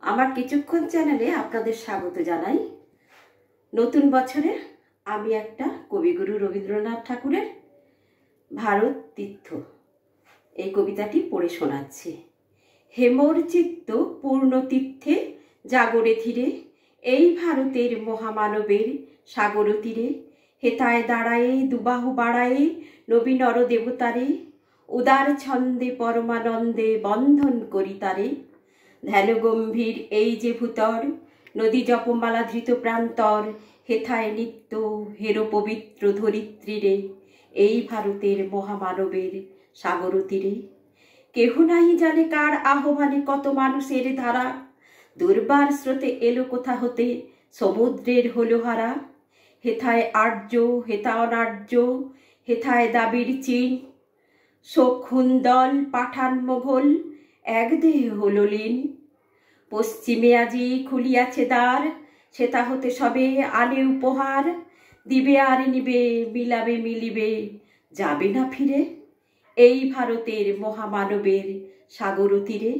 আমার কিছুক্ষণ চ্যানেলে আপনাদের স্বাগত জানাই। নতুন বছরে আমি একটা কবিগুরু রবীন্দ্রনাথ ঠাকুরের ভারত তীর্থ এই কবিতাটি পড়ে শোনাচ্ছি। হেমর চিত্ত পূর্ণ তীর্থে জাগরে ধীরে, এই ভারতের মহামানবের সাগর তীরে, হেতায় দাঁড়ায়ে দুবাহু বাড়ায়ে নবী নর দেবতারে, উদার ছন্দে পরমানন্দে বন্ধন করি তারে। ধ্যান গম্ভীর এই যে ভূতর, নদী জপমালা ধৃত প্রান্তর, হেথায় নিত্য হেরো পবিত্র ধরিত্রীরে, এই ভারতের মহামানবের সাগর তীরে। কেহ নাই জানে কার আহ্বানে কত মানুষের ধারা, দুর্বার স্রোতে এলো কোথা হতে সমুদ্রের হলো হারা। হেথায় আর্য হেথা অনার্য, হেথায় দাবির চীন, শোকহুন্দল পাঠান মোঘল এক দেহে হলো লীন। পশ্চিমে আজি খুলিয়াছে দ্বার, সেটা হতে সবে আনে উপহার, দিবে আর নিবে মিলাবে মিলিবে যাবে না ফিরে, এই ভারতের মহামানবের সাগর তীরে।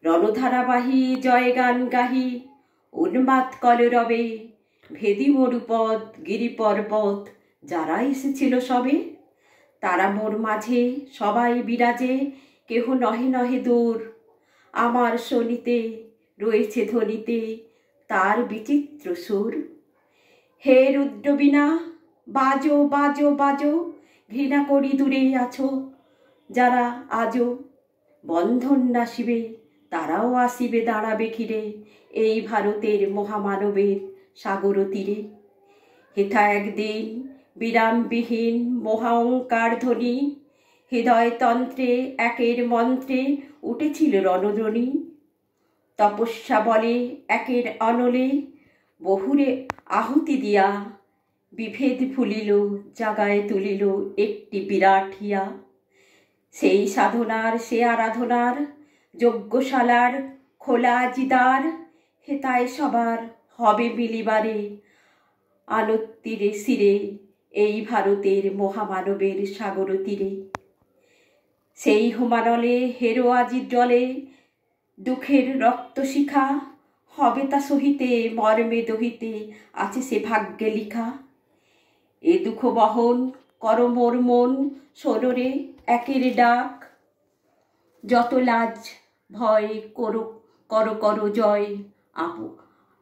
রণধারাবাহী জয়গান গাহি উন্মাদ কলরবে, ভেদি মরুপথ গিরিপর্বত যারা এসেছিল সবে, তারা মোর মাঝে সবাই বিরাজে, কেহ নহে নহে দূর, আমার শনিতে রয়েছে ধ্বনিতে তার বিচিত্র সুর। হে রুদ্রবীণা বাজো বাজো বাজো, ঘৃণা করি দূরে আছো যারা আজও, বন্ধন নাসিবে তারাও আসিবে দাঁড়াবে ঘিরে, এই ভারতের মহামানবের সাগর তীরে। হেথা একদিন বিরামবিহীন মহাঙ্কার ধ্বনি, হৃদয়তন্ত্রে একের মন্ত্রে উঠেছিল রণধ্বনি। তপস্যা বলে একের অনলে বহুরে আহুতি দিয়া, বিভেদ ভুলিল জাগায় তুলিল একটি বিরাট হিয়া। সেই সাধনার সে আরাধনার যজ্ঞশালার খোলা জিদার, হেতায় সবার হবে মিলিবারে আলোত্তীরে শিরে, এই ভারতের মহামানবের সাগর তীরে। সেই হোমানলে হেরো আজি জলে দুঃখের রক্তশিখা, হবে তা সহিতে মর্মে দহিতে আছে সে ভাগ্যে লিখা। এ দুঃখ বহন কর মোর মন, সোনরে একের ডাক, যত লাজ ভয় করো করো করো জয়,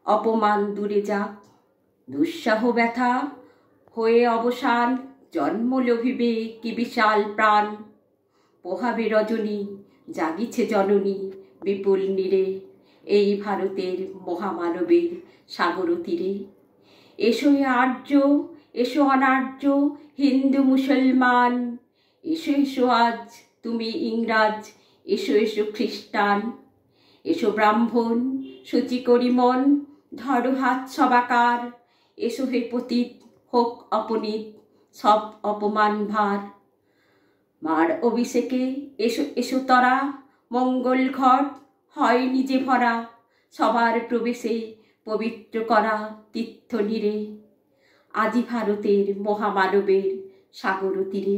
অপমান দূরে যাক। দুঃসাহ ব্যথা হয়ে অবসান, জন্ম লোভিবে কি বিশাল প্রাণ, পোহাবে রজনী জাগিছে জননী বিপুল নীরে, এই ভারতের মহামানবের সাগর তীরে। এসো আর্য এসো অনার্য, হিন্দু মুসলমান, এসো এসো আজ তুমি ইংরাজ, এসো এসো খ্রিস্টান, এসো ব্রাহ্মণ সূচি করি মন, ধরো হাত সবাকার, এসো হে পতিত হোক অপনীত সব অপমান ভার। মার অভিষেকে এসো এসো তরা, মঙ্গল ঘট হয় নিজে ভরা, সবার প্রবেশে পবিত্র করা তীর্থ নীরে, আজি ভারতের মহামানবের সাগর তীরে।